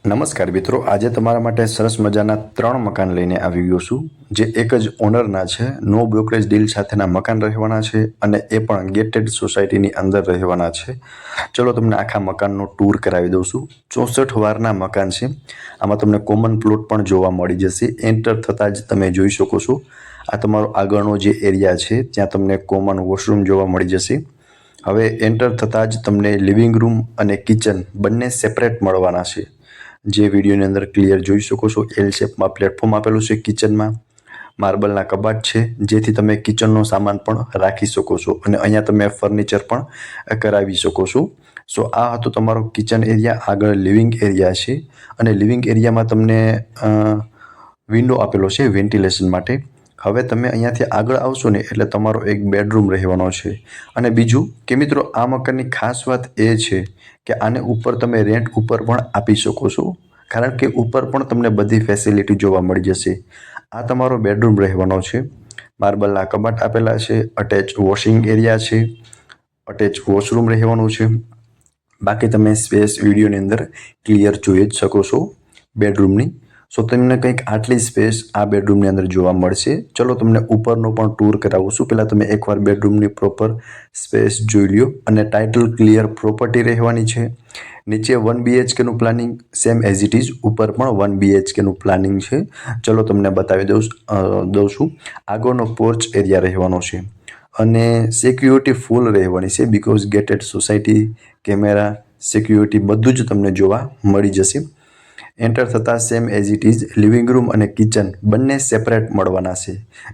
નમસ્કાર મિત્રો, આજે તમારા માટે સરસ મજાના 3 મકાન લઈને આવી ગયો છું, જે એક જ ઓનરના છે. નો બ્રોકરેજ ડીલ સાથેના મકાન રહેવાના છે અને એ પણ ગેટેડ સોસાયટીની અંદર રહેવાના છે. ચલો તમને આખા મકાનનો ટૂર કરાવી દઉં છું. 64 વારના મકાન છે. આમાં તમને કોમન પ્લોટ પણ જોવા મળી જશે. એન્ટર થતાં જ તમે જોઈ શકો છો, આ તમારો આગળનો જે એરિયા છે ત્યાં તમને કોમન વોશરૂમ જોવા મળી જશે. હવે એન્ટર થતાં જ તમને લિવિંગ રૂમ અને કિચન બંને સેપરેટ મળવાના છે. જે વિડીયોની અંદર ક્લિયર જોઈ શકો છો, એલ શેપમાં પ્લેટફોર્મ આપેલું છે. કિચનમાં માર્બલના કબાટ છે, જેથી તમે કિચનનો સામાન પણ રાખી શકો છો અને અહીંયા તમે ફર્નિચર પણ કરાવી શકો છો. સો આ હતો તમારો કિચન એરિયા. આગળ લિવિંગ એરિયા છે અને લિવિંગ એરિયામાં તમને વિન્ડો આપેલો છે વેન્ટિલેશન માટે. હવે તમે અહીંયાથી આગળ આવશો ને એટલે તમારો એક બેડરૂમ રહેવાનો છે. અને બીજું કે મિત્રો, આ મકાનની ખાસ વાત એ છે કે આને ઉપર તમે રેન્ટ ઉપર પણ આપી શકો છો, કારણ કે ઉપર પણ તમને બધી ફેસિલિટી જોવા મળી જશે. આ તમારો બેડરૂમ રહેવાનો છે. માર્બલના કબાટ આપેલા છે, અટેચ વોશિંગ એરિયા છે, અટેચ વોશરૂમ રહેવાનું છે. બાકી તમે સ્પેસ વિડીયોની અંદર ક્લિયર જોઈ જ શકો છો બેડરૂમની. સો તમને કંઈક આટલી સ્પેસ આ બેડરૂમની અંદર જોવા મળશે. ચલો તમને ઉપરનો પણ ટૂર કરાવું છું. પહેલાં તમે એકવાર બેડરૂમની પ્રોપર સ્પેસ જોઈ લ્યો. અને ટાઇટલ ક્લિયર પ્રોપર્ટી રહેવાની છે. નીચે 1 BHKનું planning same as it is, ઉપર પણ 1 BHKનું પ્લાનિંગ છે. ચલો તમને બતાવી દઉં છું. આગળનો પોર્ચ એરિયા રહેવાનો છે અને સિક્યુરિટી ફૂલ રહેવાની છે, because gated society, camera, security બધું જ તમને જોવા મળી જશે. એન્ટર થતાં same as it is living room અને કિચન બંને સેપરેટ મળવાના છે.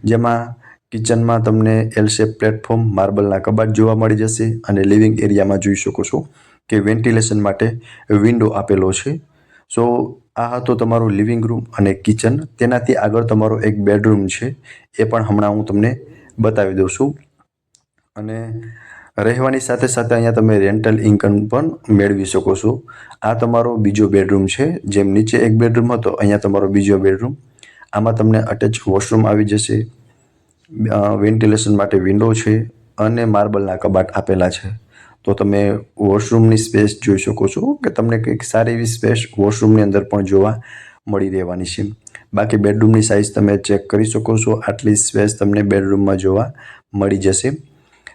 જેમાં કિચનમાં તમને એલ શેપ પ્લેટફોર્મ, માર્બલના કબાટ જોવા મળી જશે અને લિવિંગ એરિયામાં જોઈ શકો છો કે વેન્ટિલેશન માટે વિન્ડો આપેલો છે. સો આ હતો તમારું લિવિંગ રૂમ અને કિચન. તેનાથી આગળ તમારો એક બેડરૂમ છે, એ પણ હમણાં હું તમને બતાવી દઉં છું. અને રહેવાની સાથે સાથે અહીંયા તમે રેન્ટલ ઇન્કમ પણ મેળવી શકો છો. આ તમારો બીજો બેડરૂમ છે. જેમ નીચે એક બેડરૂમ હતો, અહીંયા તમારો બીજો બેડરૂમ. આમાં તમને અટેચ વોશરૂમ આવી જશે, વેન્ટિલેશન માટે વિન્ડો છે અને માર્બલના કબાટ આપેલા છે. તો તમે વોશરૂમની સ્પેસ જોઈ શકો છો કે તમને કંઈક સારી એવી સ્પેસ વોશરૂમની અંદર પણ જોવા મળી રહેવાની છે. બાકી બેડરૂમની સાઇઝ તમે ચેક કરી શકો છો. આટલી સ્પેસ તમને બેડરૂમમાં જોવા મળી જશે.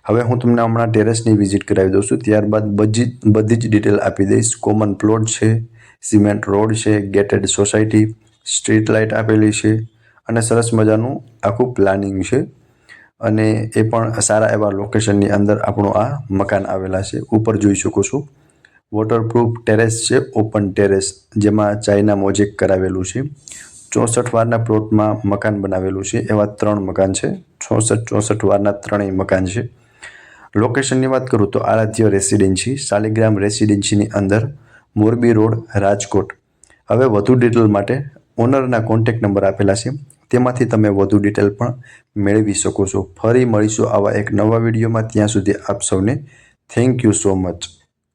હવે હું તમને હમણાં ટેરેસની વિઝિટ કરાવી દઉં છું. ત્યારબાદ બધી જ ડિટેલ આપી દઈશ. કોમન પ્લોટ છે, સિમેન્ટ રોડ છે, ગેટેડ સોસાયટી, સ્ટ્રીટ લાઇટ આપેલી છે અને સરસ મજાનું આખું પ્લાનિંગ છે. અને એ પણ સારા એવા લોકેશનની અંદર આપણું આ મકાન આવેલા છે. ઉપર જોઈ શકો છો વોટરપ્રૂફ ટેરેસ છે, ઓપન ટેરેસ, જેમાં ચાઇના મોઝેક કરાવેલું છે. 64 વારના પ્લોટમાં મકાન બનાવેલું છે. એવા 3 મકાન છે. 64 વારના 3 મકાન છે. લોકેશનની વાત કરું તો આરાધ્ય રેસિડેન્સી, શાલિગ્રામ રેસિડેન્સીની અંદર, મોરબી રોડ, રાજકોટ. હવે વધુ ડિટેલ માટે ઓનરના કોન્ટેક્ટ નંબર આપેલા છે, તેમાંથી તમે વધુ ડિટેલ પણ મેળવી શકો છો. ફરી મળીશું આવા એક નવા વિડીયોમાં. ત્યાં સુધી આપ સૌને થેન્ક યુ સો મચ.